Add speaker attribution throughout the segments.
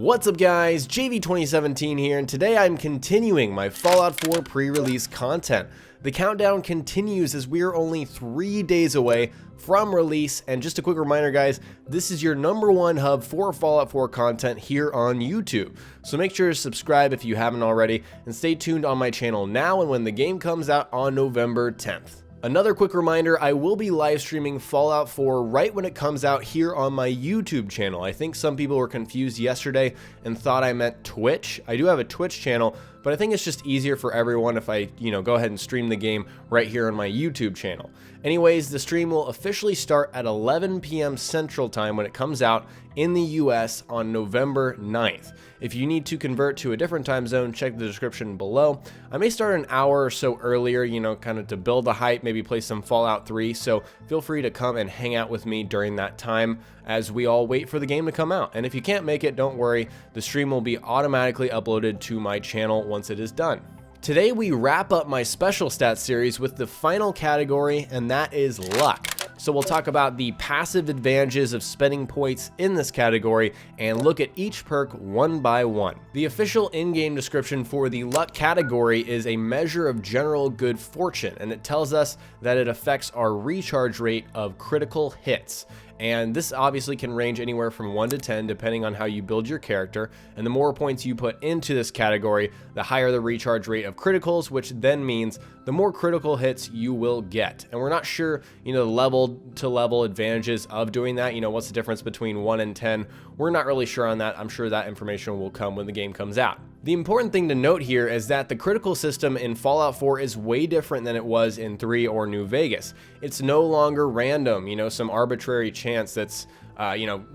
Speaker 1: What's up guys, JV2017 here, and today I'm continuing my Fallout 4 pre-release content. The countdown continues as we are only 3 days away from release, and just a quick reminder guys, this is your #1 hub for Fallout 4 content here on YouTube. So make sure to subscribe if you haven't already, and stay tuned on my channel now and when the game comes out on November 10th. Another quick reminder, I will be live streaming Fallout 4 right when it comes out here on my YouTube channel. I think some people were confused yesterday and thought I meant Twitch. I do have a Twitch channel, but I think it's just easier for everyone if I, go ahead and stream the game right here on my YouTube channel. Anyways, the stream will officially start at 11 p.m. Central Time when it comes out in the US on November 9th. If you need to convert to a different time zone, check the description below. I may start an hour or so earlier, kind of to build the hype, maybe play some Fallout 3, so feel free to come and hang out with me during that time as we all wait for the game to come out. And if you can't make it, don't worry, the stream will be automatically uploaded to my channel once it is done. Today we wrap up my special stats series with the final category, and that is luck. So we'll talk about the passive advantages of spending points in this category and look at each perk one by one. The official in-game description for the luck category is a measure of general good fortune, and it tells us that it affects our recharge rate of critical hits. And this obviously can range anywhere from 1 to 10 depending on how you build your character, and the more points you put into this category, the higher the recharge rate of criticals, which then means the more critical hits you will get. And we're not sure, the level to level advantages of doing that, what's the difference between 1 and 10. We're not really sure on that. I'm sure that information will come when the game comes out. The important thing to note here is that the critical system in Fallout 4 is way different than it was in 3 or New Vegas. It's no longer random, some arbitrary chance that's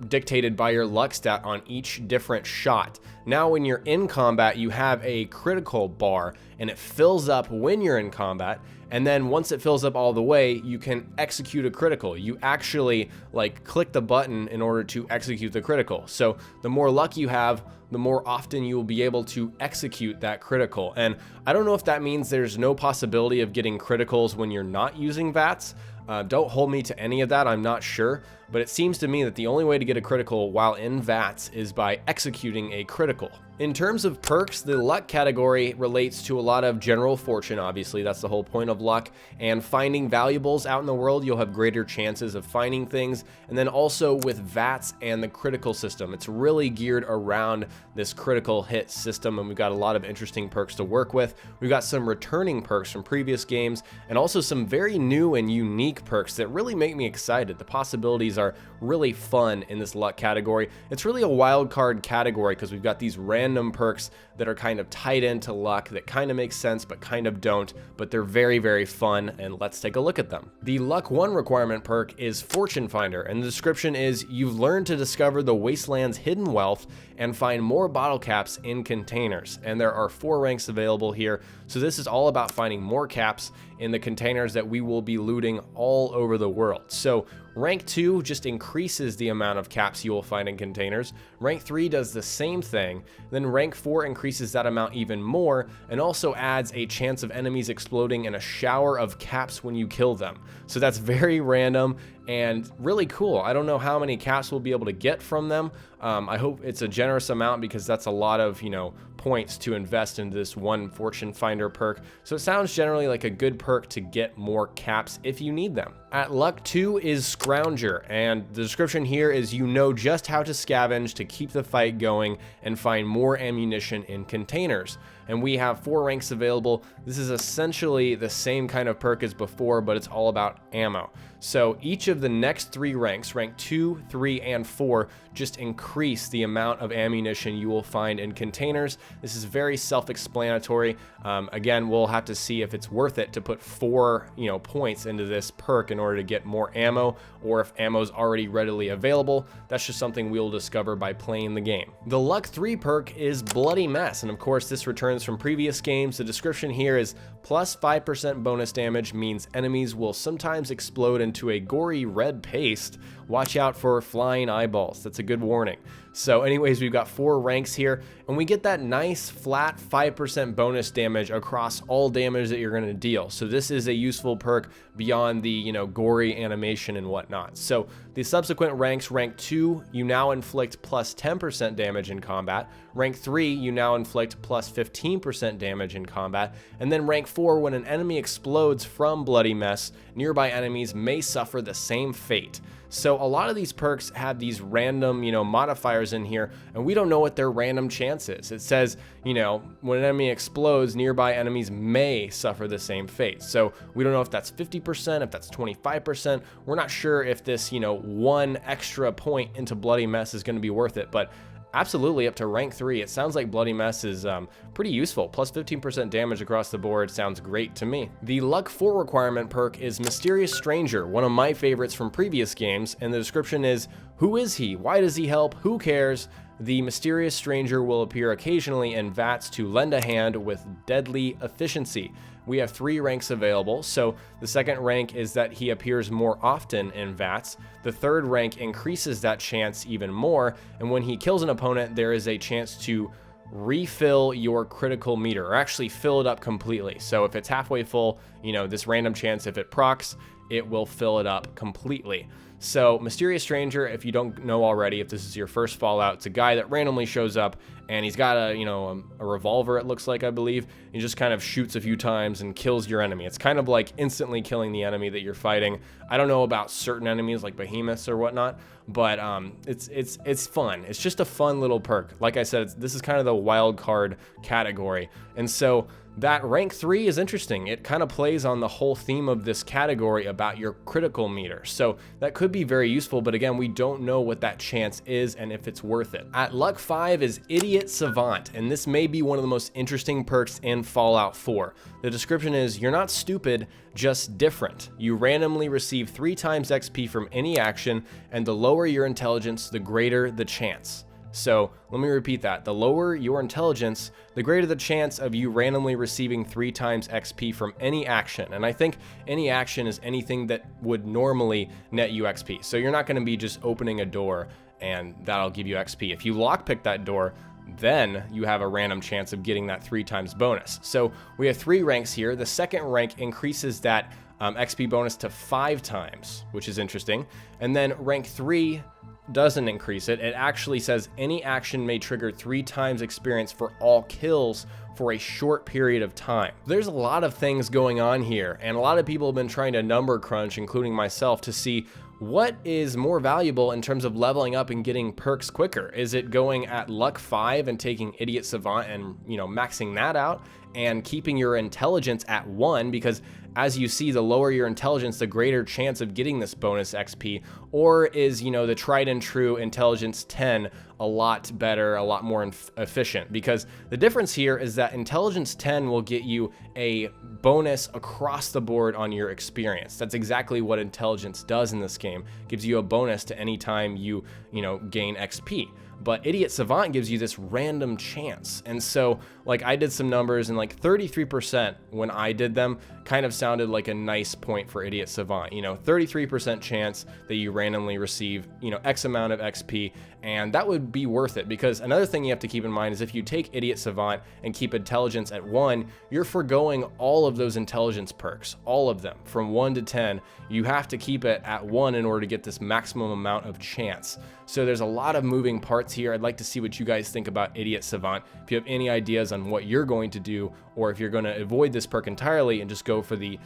Speaker 1: dictated by your luck stat on each different shot. Now when you're in combat, you have a critical bar, and it fills up when you're in combat, and then once it fills up all the way, you can execute a critical. You actually click the button in order to execute the critical. So the more luck you have, the more often you will be able to execute that critical. And I don't know if that means there's no possibility of getting criticals when you're not using VATS. Don't hold me to any of that, I'm not sure, but it seems to me that the only way to get a critical while in VATS is by executing a critical. In terms of perks, the luck category relates to a lot of general fortune, obviously, that's the whole point of luck, and finding valuables out in the world, you'll have greater chances of finding things, and then also with VATS and the critical system, it's really geared around this critical hit system, and we've got a lot of interesting perks to work with. We've got some returning perks from previous games, and also some very new and unique perks that really make me excited. The possibilities are really fun in this luck category. It's really a wild card category because we've got these random perks that are kind of tied into luck that kind of make sense but kind of don't, but they're very, very fun, and let's take a look at them. The luck 1 requirement perk is Fortune Finder, and the description is you've learned to discover the wasteland's hidden wealth and find more bottle caps in containers, and there are 4 ranks available here. So this is all about finding more caps in the containers that we will be looting all over the world. So rank 2 just increases the amount of caps you will find in containers. Rank 3 does the same thing. Then rank 4 increases that amount even more and also adds a chance of enemies exploding in a shower of caps when you kill them. So that's very random and really cool. I don't know how many caps we'll be able to get from them. I hope it's a generous amount because that's a lot of, points to invest into this one Fortune Finder perk. So it sounds generally like a good perk to get more caps if you need them. At luck 2 is Scrounger, and the description here is just how to scavenge to keep the fight going and find more ammunition in containers. And we have 4 ranks available. This is essentially the same kind of perk as before, but it's all about ammo. So each of the next 3 ranks, rank 2, 3, and 4, just increase the amount of ammunition you will find in containers. This is very self-explanatory. Again, we'll have to see if it's worth it to put 4, points into this perk in order to get more ammo, or if ammo is already readily available. That's just something we'll discover by playing the game. The luck 3 perk is Bloody Mess, and of course this returns from previous games. The description here is plus 5% bonus damage means enemies will sometimes explode into a gory red paste. Watch out for flying eyeballs. That's a good warning. So anyways, we've got 4 ranks here, and we get that nice flat 5% bonus damage across all damage that you're going to deal. So this is a useful perk beyond the, you know, gory animation and whatnot. So the subsequent ranks, rank 2, you now inflict plus 10% damage in combat. Rank 3, you now inflict plus 15% damage in combat. And then rank 4, when an enemy explodes from Bloody Mess, nearby enemies may suffer the same fate. So a lot of these perks have these random, you know, modifiers in here, and we don't know what their random chance is. It says, you know, when an enemy explodes, nearby enemies may suffer the same fate. So we don't know if that's 50%, if that's 25%. We're not sure if this, you know, 1 extra point into Bloody Mess is going to be worth it, but absolutely up to rank 3. It sounds like Bloody Mess is pretty useful. Plus 15% damage across the board sounds great to me. The luck 4 requirement perk is Mysterious Stranger, one of my favorites from previous games, and the description is, who is he? Why does he help? Who cares? The Mysterious Stranger will appear occasionally in VATS to lend a hand with deadly efficiency. We have 3 ranks available, so the second rank is that he appears more often in VATS. The third rank increases that chance even more, and when he kills an opponent, there is a chance to refill your critical meter, or actually fill it up completely. So if it's halfway full, you know, this random chance, if it procs, it will fill it up completely. So Mysterious Stranger, if you don't know already, if this is your first Fallout, it's a guy that randomly shows up, and he's got a, you know, a revolver, it looks like, I believe. He just kind of shoots a few times and kills your enemy. It's kind of like instantly killing the enemy that you're fighting. I don't know about certain enemies like behemoths or whatnot, but it's fun. It's just a fun little perk. Like I said, this is kind of the wild card category, and so that rank 3 is interesting. It kind of plays on the whole theme of this category about your critical meter. So that could be very useful, but again, we don't know what that chance is and if it's worth it. At luck 5 is Idiot Savant, and this may be one of the most interesting perks in Fallout 4. The description is, you're not stupid, just different. You randomly receive 3 times XP from any action, and the lower your intelligence, the greater the chance. So let me repeat that. The lower your intelligence, the greater the chance of you randomly receiving 3 times XP from any action. And I think any action is anything that would normally net you XP. So you're not going to be just opening a door and that'll give you XP. If you lockpick that door, then you have a random chance of getting that 3 times bonus. So we have 3 ranks here. The second rank increases that XP bonus to 5 times, which is interesting. And then rank 3 doesn't increase it. It actually says any action may trigger 3 times experience for all kills for a short period of time. There's a lot of things going on here, and a lot of people have been trying to number crunch, including myself, to see what is more valuable in terms of leveling up and getting perks quicker. Is it going at luck 5 and taking Idiot Savant and, you know, maxing that out and keeping your intelligence at 1, because as you see, the lower your intelligence, the greater chance of getting this bonus XP? Or is, you know, the tried and true intelligence 10 a lot better, a lot more efficient? Because the difference here is that intelligence 10 will get you a bonus across the board on your experience. That's exactly what intelligence does in this game. It gives you a bonus to any time you gain XP. But Idiot Savant gives you this random chance. And so, like, I did some numbers, and like 33% when I did them kind of sounded like a nice point for Idiot Savant. 33% chance that you randomly receive, X amount of XP, and that would be worth it. Because another thing you have to keep in mind is if you take Idiot Savant and keep intelligence at 1, you're foregoing all of those intelligence perks, all of them, from 1 to 10. You have to keep it at 1 in order to get this maximum amount of chance. So there's a lot of moving parts here. I'd like to see what you guys think about Idiot Savant. If you have any ideas on what you're going to do, or if you're going to avoid this perk entirely and just go for the,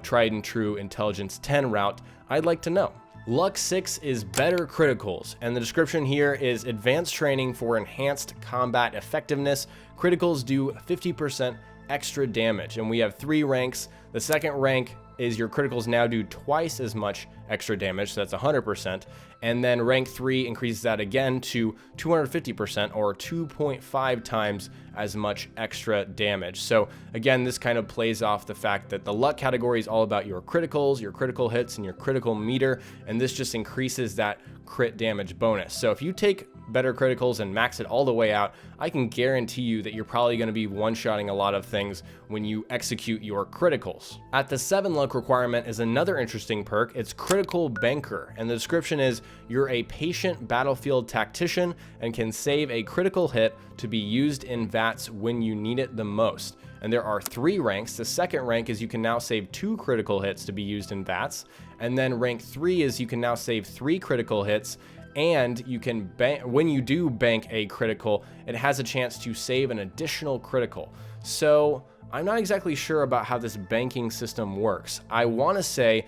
Speaker 1: tried and true intelligence 10 route, I'd like to know. Luck 6 is better criticals, and the description here is advanced training for enhanced combat effectiveness. Criticals do 50% extra damage, and we have 3 ranks. The second rank is your criticals now do twice as much extra damage, so that's 100%, and then rank 3 increases that again to 250%, or 2.5 times as much extra damage. So again, this kind of plays off the fact that the luck category is all about your criticals, your critical hits, and your critical meter, and this just increases that crit damage bonus. So if you take better criticals and max it all the way out, I can guarantee you that you're probably going to be one-shotting a lot of things when you execute your criticals. At the 7 luck requirement is another interesting perk. It's Critical Banker, and the description is you're a patient battlefield tactician and can save a critical hit to be used in VATS when you need it the most. And there are 3 ranks. The second rank is you can now save 2 critical hits to be used in VATS, and then rank 3 is you can now save 3 critical hits, and you can bank, when you do bank a critical, it has a chance to save an additional critical. So I'm not exactly sure about how this banking system works. I want to say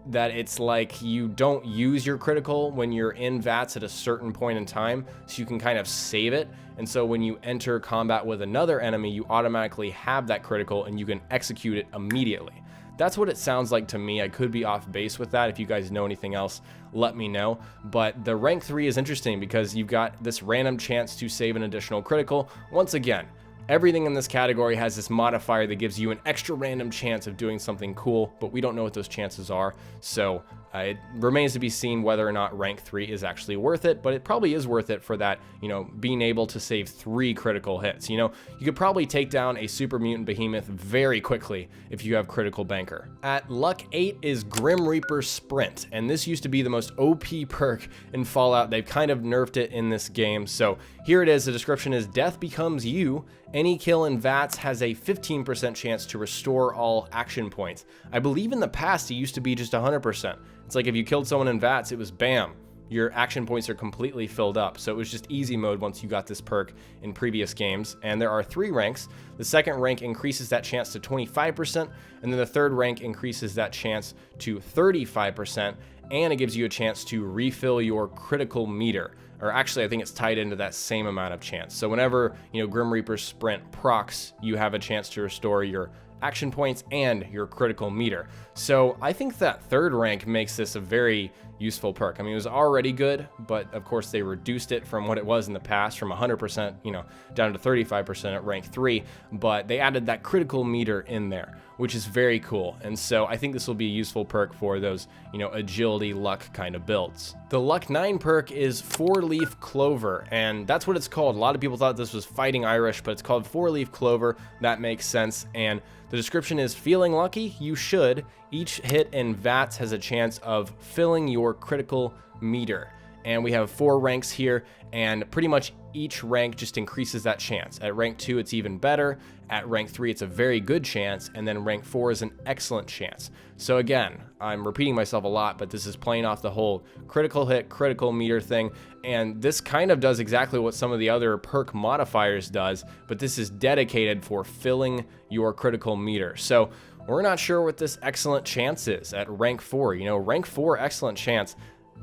Speaker 1: that it's like you don't use your critical when you're in VATS at a certain point in time, so you can kind of save it. And so when you enter combat with another enemy, you automatically have that critical and you can execute it immediately. That's what it sounds like to me. I could be off base with that. If you guys know anything else, let me know. But the rank 3 is interesting because you've got this random chance to save an additional critical. Once again, everything in this category has this modifier that gives you an extra random chance of doing something cool, but we don't know what those chances are. So it remains to be seen whether or not rank 3 is actually worth it, but it probably is worth it for that, you know, being able to save 3 critical hits. You know, you could probably take down a super mutant behemoth very quickly if you have Critical Banker. At luck 8 is Grim Reaper's Sprint, and this used to be the most OP perk in Fallout. They've kind of nerfed it in this game. So here it is. The description is death becomes you. Any kill in VATS has a 15% chance to restore all action points. I believe in the past it used to be just 100%. It's like if you killed someone in VATS, it was bam, your action points are completely filled up. So it was just easy mode once you got this perk in previous games. And there are 3 ranks. The second rank increases that chance to 25%, and then the third rank increases that chance to 35%, and it gives you a chance to refill your critical meter. Or actually, I think it's tied into that same amount of chance. So whenever, you know, Grim Reaper's Sprint procs, you have a chance to restore your action points and your critical meter. So I think that third rank makes this a very useful perk. I mean, it was already good, but of course they reduced it from what it was in the past, from 100%, you know, down to 35% at rank 3, but they added that critical meter in there, which is very cool. And so I think this will be a useful perk for those, you know, agility luck kind of builds. The luck 9 perk is 4-leaf clover, and that's what it's called. A lot of people thought this was Fighting Irish, but it's called 4-leaf clover. That makes sense. And the description is feeling lucky? You should. Each hit in VATS has a chance of filling your critical meter. And we have 4 ranks here, and pretty much each rank just increases that chance. At rank 2, it's even better. At rank 3, it's a very good chance, and then rank 4 is an excellent chance. So again, I'm repeating myself a lot, but this is playing off the whole critical hit, critical meter thing, and this kind of does exactly what some of the other perk modifiers does, but this is dedicated for filling your critical meter. So we're not sure what this excellent chance is at rank 4. You know, rank 4 excellent chance,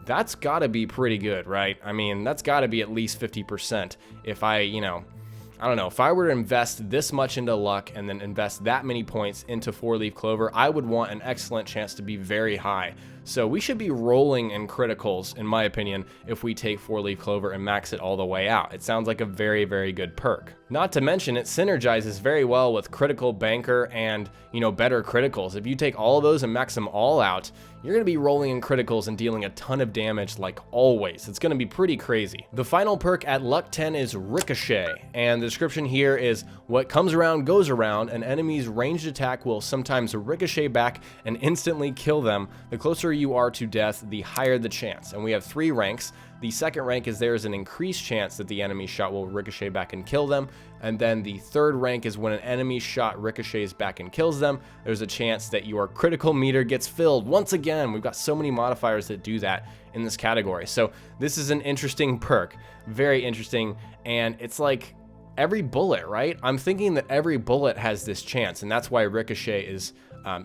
Speaker 1: that's gotta be pretty good, right? I mean, that's gotta be at least 50%. If I don't know, if I were to invest this much into luck and then invest that many points into 4-leaf clover, I would want an excellent chance to be very high. So we should be rolling in criticals, in my opinion, if we take 4-leaf clover and max it all the way out. It sounds like a very, very good perk. Not to mention, it synergizes very well with Critical Banker and, you know, better criticals. If you take all of those and max them all out, you're going to be rolling in criticals and dealing a ton of damage like always. It's going to be pretty crazy. The final perk at luck 10 is Ricochet, and the description here is what comes around goes around. An enemy's ranged attack will sometimes ricochet back and instantly kill them. The closer you are to death, the higher the chance. And we have 3 ranks. The second rank is there is an increased chance that the enemy shot will ricochet back and kill them. And then the third rank is when an enemy shot ricochets back and kills them, there's a chance that your critical meter gets filled. Once again, we've got so many modifiers that do that in this category. So this is an interesting perk, very interesting. And it's like every bullet, right? I'm thinking that every bullet has this chance, and that's why Ricochet is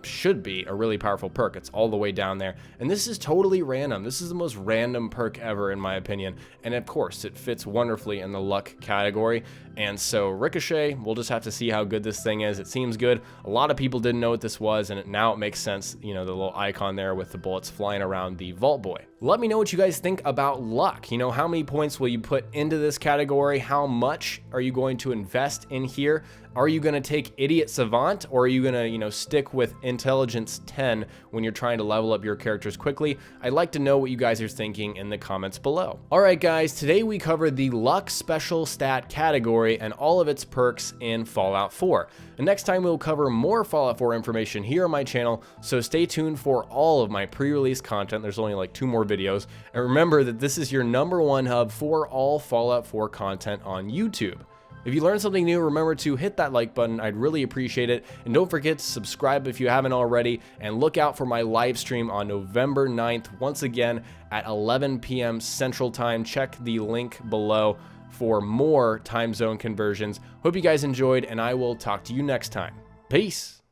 Speaker 1: should be a really powerful perk. It's all the way down there, and this is totally random. This is the most random perk ever, in my opinion, and of course it fits wonderfully in the luck category. And so Ricochet, we'll just have to see how good this thing is. It seems good. A lot of people didn't know what this was, and now it makes sense, you know, the little icon there with the bullets flying around the Vault Boy. Let me know what you guys think about luck. You know, how many points will you put into this category? How much are you going to invest in here? Are you going to take Idiot Savant, or are you going to, you know, stick with with intelligence 10 when you're trying to level up your characters quickly? I'd like to know what you guys are thinking in the comments below. Alright guys, today we covered the luck special stat category and all of its perks in Fallout 4. And next time we'll cover more Fallout 4 information here on my channel, so stay tuned for all of my pre-release content. There's only like 2 more videos. And remember that this is your #1 hub for all Fallout 4 content on YouTube. If you learned something new, remember to hit that like button. I'd really appreciate it. And don't forget to subscribe if you haven't already, and look out for my live stream on November 9th, once again at 11 p.m. Central Time. Check the link below for more time zone conversions. Hope you guys enjoyed, and I will talk to you next time. Peace.